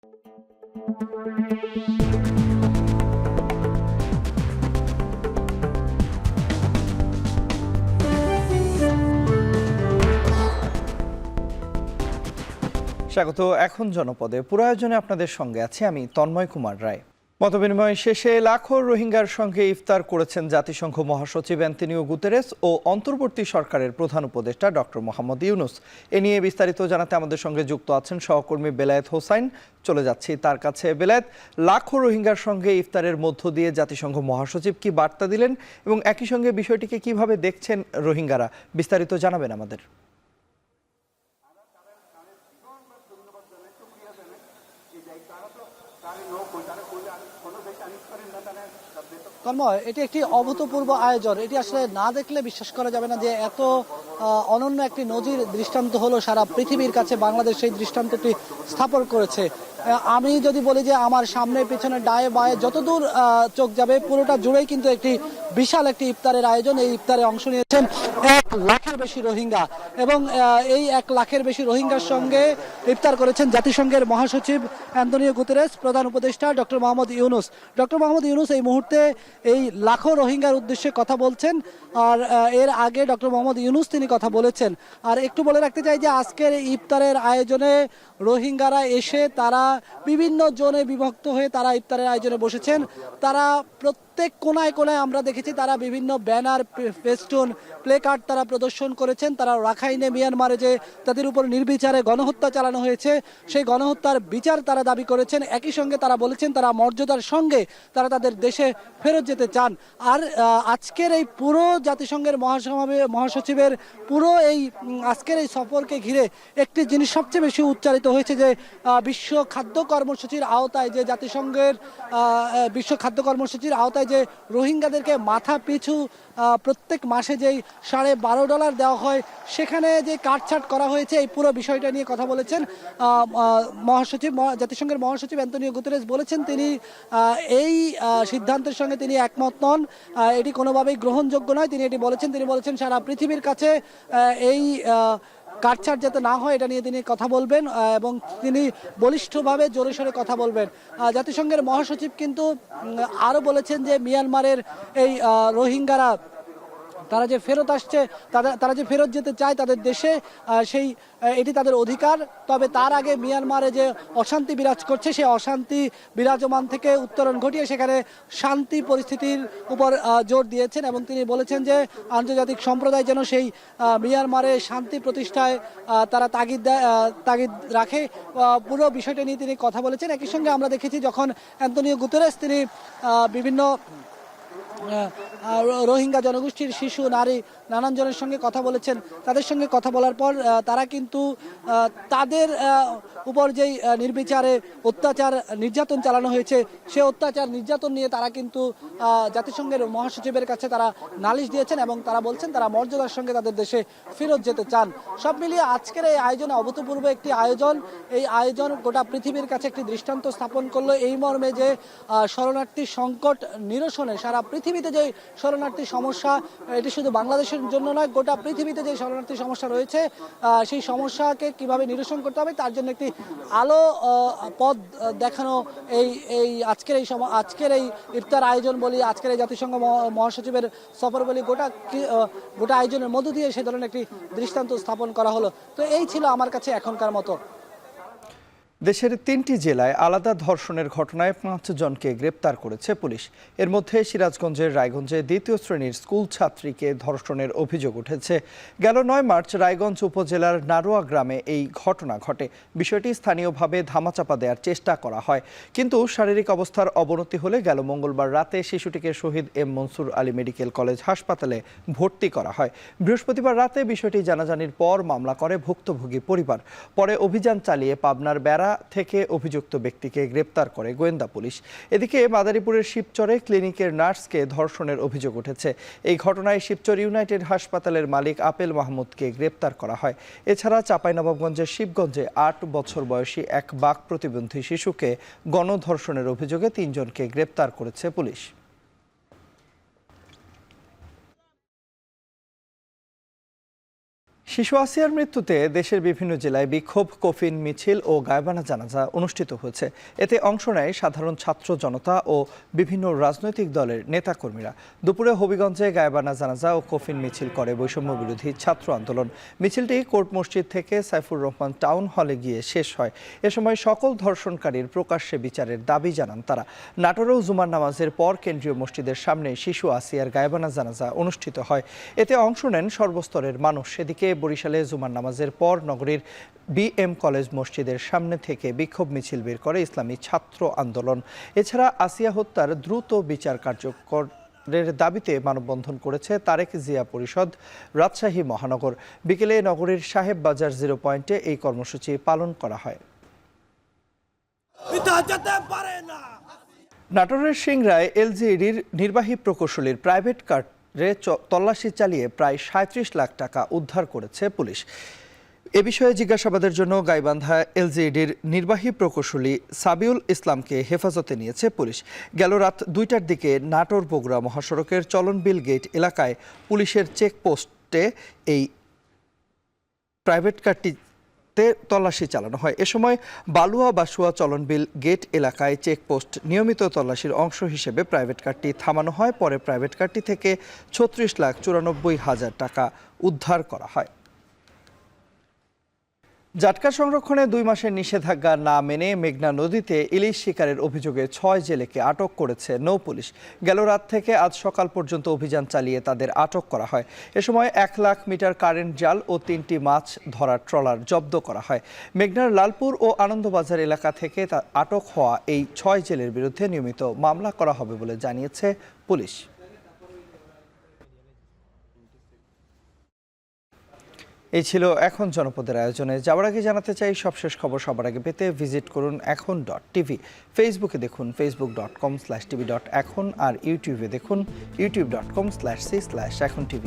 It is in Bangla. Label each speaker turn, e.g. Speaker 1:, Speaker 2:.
Speaker 1: স্বাগত। এখন জনপদে পুরো আয়োজনে আপনাদের সঙ্গে আছি আমি তন্ময় কুমার রায়। মতবিনিময় শেষে লাখো রোহিঙ্গার সঙ্গে ইফতার করেছেন জাতিসংঘ মহাসচিব অ্যান্তনিও গুতেরেস ও অন্তর্বর্তী সরকারের প্রধান উপদেষ্টা ডক্টর মোহাম্মদ ইউনুস। এ নিয়ে বিস্তারিত জানাতে আমাদের সঙ্গে যুক্ত আছেন সহকর্মী বেলায়েত হোসাইন। চলে যাচ্ছি তার কাছে। বেলায়েত, লাখো রোহিঙ্গার সঙ্গে ইফতারের মধ্য দিয়ে জাতিসংঘ মহাসচিব কি বার্তা দিলেন এবং একই সঙ্গে বিষয়টিকে কিভাবে দেখছেন রোহিঙ্গারা, বিস্তারিত জানাবেন আমাদের।
Speaker 2: এটি একটি অভূতপূর্ব আয়োজন। এটি আসলে না দেখলে বিশ্বাস করা যাবে না যে এত অনন্য একটি নজির দৃষ্টান্ত হলো সারা পৃথিবীর কাছে বাংলাদেশ সেই দৃষ্টান্তটি স্থাপন করেছে। আমি যদি বলি যে আমার সামনে পিছনে ডায়ে বায়ে যতদূর চোখ যাবে পুরোটা জুড়েই কিন্তু একটি বিশাল একটি ইফতারের আয়োজন। এই ইফতারে অংশ নিয়েছেন 1 লাখের বেশি রোহিঙ্গা এবং এই 1 লাখের বেশি রোহিঙ্গার সঙ্গে ইফতার করেছেন জাতিসংঘের মহাসচিব অ্যান্তনিও গুতেরেস, প্রধান উপদেষ্টা ডক্টর মোহাম্মদ ইউনুস। ডক্টর মোহাম্মদ ইউনুস এই মুহূর্তে এই লাখো রোহিঙ্গার উদ্দেশ্যে কথা বলছেন। আর এর আগে ডক্টর মোহাম্মদ ইউনুস তিনি কথা বলেছেন। আর একটু বলে রাখতে চাই যে আজকের ইফতারের আয়োজনে রোহিঙ্গারা এসে তারা বিভিন্ন জোনে বিভক্ত হয়ে তারা ইফতারের আয়োজনে বসেছেন। তারা প্রত্যেক কোনায় কোনায় আমরা দেখেছি তারা বিভিন্ন ব্যানার, ফেস্টুন, প্লে কার্ড তারা প্রদর্শন করেছেন। তারা রাখাইনে মিয়ানমারে যে তাদের উপর নির্বিচারে গণহত্যা চালানো হয়েছে সেই গণহত্যার বিচার তারা দাবি করেছেন। একই সঙ্গে তারা বলেছেন তারা মর্যাদার সঙ্গে তারা তাদের দেশে ফেরত যেতে চান। আর আজকের এই পুরো জাতিসংঘের মহাসচিবের পুরো এই আজকের এই সফরকে ঘিরে একটি জিনিস সবচেয়ে বেশি উচ্চারিত হয়েছে যে বিশ্ব খাদ্য কর্মসূচির আওতায় যে জাতিসংঘের বিশ্ব খাদ্য কর্মসূচির আওতায় যে রোহিঙ্গাদেরকে মাথা পিছু প্রত্যেক মাসে যেই $12.5 দেওয়া হয় সেখানে যে কাটছাট করা হয়েছে এই পুরো বিষয়টা নিয়ে কথা বলেছেন জাতিসংঘের মহাসচিব অ্যান্তনিও গুতেরেস। বলেছেন তিনি এই সিদ্ধান্তের সঙ্গে তিনি একমত নন, এটি কোনোভাবেই গ্রহণযোগ্য নয়। তিনি এটি বলেছেন। তিনি বলেছেন সারা পৃথিবীর কাছে এই কাটছাট যাতে না হয় এটা নিয়ে তিনি কথা বলবেন এবং তিনি বলিষ্ঠভাবে জোরে সোরে কথা বলবেন। জাতিসংঘের মহাসচিব কিন্তু আরও বলেছেন যে মিয়ানমারের এই রোহিঙ্গারা তারা যে ফেরত আসছে, তারা যে ফেরত যেতে চায় তাদের দেশে, এটি তাদের অধিকার। তবে তার আগে মিয়ানমারে যে অশান্তি বিরাজ করছে সেই অশান্তি বিরাজমান থেকে উত্তরণ ঘটিয়ে সেখানে শান্তি পরিস্থিতির উপর জোর দিয়েছেন এবং তিনি বলেছেন যে আন্তর্জাতিক সম্প্রদায় যেন সেই মিয়ানমারে শান্তি প্রতিষ্ঠায় তারা তাগিদ রাখে। পুরো বিষয়টা নিয়ে তিনি কথা বলেছেন। একই সঙ্গে আমরা দেখেছি যখন অ্যান্তনিও গুতেরেস তিনি বিভিন্ন রোহিঙ্গা জনগোষ্ঠীর শিশু, নারী, নানান জনের সঙ্গে কথা বলেছেন। তাদের সঙ্গে কথা বলার পর তারা কিন্তু তাদের উপর যেই নির্বিচারে অত্যাচার নির্যাতন চালানো হয়েছে সে অত্যাচার নির্যাতন নিয়ে তারা কিন্তু জাতিসংঘের মহাসচিবের কাছে তারা নালিশ দিয়েছেন এবং তারা বলছেন তারা মর্যাদার সঙ্গে তাদের দেশে ফেরত যেতে চান। সব মিলিয়ে আজকের এই আয়োজনে অভূতপূর্ব একটি আয়োজন। এই আয়োজন গোটা পৃথিবীর কাছে একটি দৃষ্টান্ত স্থাপন করলো এই মর্মে যে শরণার্থী সংকট নিরসনে সারা পৃথিবীতে যে শরণার্থী সমস্যা, এটি শুধু বাংলাদেশের জন্য নয়, গোটা পৃথিবীতে যে শরণার্থী সমস্যা রয়েছে সেই সমস্যাকে কিভাবে নিরসন করতে হবে তার জন্য একটি আলো পথ দেখানো এই আজকের এই ইফতার আয়োজন বলি, আজকের এই জাতিসংঘ মহাসচিবের সফর বলি, গোটা আয়োজনের মধ্য দিয়ে সে ধরনের একটি দৃষ্টান্ত স্থাপন করা হলো। তো এই ছিল আমার কাছে এখনকার মতো।
Speaker 1: দেশের 3টি জেলায় আলাদা ধর্ষণের ঘটনায় 5 জনকে গ্রেপ্তার করেছে পুলিশ। এর মধ্যে সিরাজগঞ্জের রায়গঞ্জে 2য় শ্রেণীর স্কুল ছাত্রীকে ধর্ষণের অভিযোগ উঠেছে। গেল 9 মার্চ রায়গঞ্জ উপজেলার নারোয়া গ্রামে এই ঘটনা ঘটে। বিষয়টি স্থানীয়ভাবে ধামাচাপা দেওয়ার চেষ্টা করা হয়, কিন্তু শারীরিক অবস্থার অবনতি হলে গেল মঙ্গলবার রাতে শিশুটিকে Shaheed M Monsur Ali medical college হাসপাতালে ভর্তি করা হয়। বৃহস্পতিবার রাতে বিষয়টি জানাজানির পর মামলা করে ভুক্তভোগী পরিবার। পরে অভিযান চালিয়ে পাবনার বেড়া থেকে অভিযুক্ত ব্যক্তিকে গ্রেপ্তার করে গোয়েন্দা পুলিশ। এদিকে মাদারীপুরের শিবচরে ক্লিনিকের নার্সকে ধর্ষণের অভিযোগ উঠেছে। এই ঘটনায় শিবচর ইউনাইটেড হাসপাতালের মালিক আপেল মাহমুদকে গ্রেপ্তার করা হয়। এছাড়া চাঁপাইনবাবগঞ্জের শিবগঞ্জে 8 বছর বয়সী এক বাক প্রতিবন্ধী শিশুকে গণধর্ষণের অভিযোগে 3 জনকে গ্রেপ্তার করেছে পুলিশ। শিশু আসিয়ার মৃত্যুতে দেশের বিভিন্ন জেলায় বিক্ষোভ, কফিন মিছিল ও গায়বানা জানাজা অনুষ্ঠিত হয়েছে। এতে অংশ নেয় সাধারণ ছাত্র জনতা ও বিভিন্ন রাজনৈতিক দলের নেতাকর্মীরা। দুপুরে হবিগঞ্জে গায়বানা জানাজা ও কফিন মিছিল করে বৈষম্য বিরোধী ছাত্র আন্দোলন। মিছিলটি কোর্ট মসজিদ থেকে সাইফুর রহমান টাউন হলে গিয়ে শেষ হয়। এ সময় সকল ধর্ষণকারীর প্রকাশ্যে বিচারের দাবি জানান তারা। নাটোরেও জুমার নামাজের পর কেন্দ্রীয় মসজিদের সামনে শিশু আসিয়ার গায়বানা জানাজা অনুষ্ঠিত হয়। এতে অংশ নেন সর্বস্তরের মানুষ। এদিকে বরিশালে জুমার নামাজের পর নগরীর BM কলেজ মসজিদের সামনে থেকে বিক্ষোভ মিছিল বের করে ইসলামী ছাত্র আন্দোলন। এছাড়া আসিয়া হত্যার দ্রুত বিচার কার্যকরের দাবিতে মানববন্ধন করেছে তারেক জিয়া পরিষদ রাজশাহী মহানগর। বিকেলে নগরীর সাহেব বাজার 0 পয়েন্টে এই কর্মসূচি পালন করা হয়। নাটোরের সিংড়ায় LGEDর নির্বাহী প্রকৌশলীর প্রাইভেট কারে তল্লাশি চালিয়ে প্রায় 37 লাখ টাকা উদ্ধার করেছে পুলিশ। এ বিষয়ে জিজ্ঞাসাবাদের জন্য গাইবান্ধা LGEDর নির্বাহী প্রকৌশলী সাবিউল ইসলামকে হেফাজতে নিয়েছে পুলিশ। গেল রাত 2টার দিকে নাটোর বগুড়া মহাসড়কের চলনবিল গেট এলাকায় পুলিশের চেকপোস্টে এই প্রাইভেট কারটি তল্লাশি চালানো হয়। এ সময় বালুয়া বাসুয়া চলনবিল গেট এলাকায় চেকপোস্ট নিয়মিত তল্লাশির অংশ হিসেবে প্রাইভেট কারটি থামানো হয়। পরে প্রাইভেট কারটি থেকে 36,94,000 টাকা উদ্ধার করা হয়। জাটকা সংরক্ষণে 2 মাসের নিষেধাজ্ঞা না মেনে মেঘনা নদীতে ইলিশ শিকারের অভিযোগে 6 জেলেকে আটক করেছে নৌ পুলিশ। গেল রাত থেকে আজ সকাল পর্যন্ত অভিযান চালিয়ে তাদের আটক করা হয়। এ সময় 1 লাখ মিটার কারেন্ট জাল ও 3টি মাছ ধরার ট্রলার জব্দ করা হয়। মেঘনার লালপুর ও আনন্দবাজার এলাকা থেকে আটক হওয়া এই 6 জেলের বিরুদ্ধে নিয়মিত মামলা করা হবে বলে জানিয়েছে পুলিশ। এই ছিল এখন জনপদের আয়োজনে। যাওয়ার আগে জানাতে চাই সবশেষ খবর সবার আগে পেতে ভিজিট করুন এখন.tv। ফেসবুকে দেখুন facebook.com/tv.এখন আর ইউটিউবে দেখুন youtube.com/c/echontv।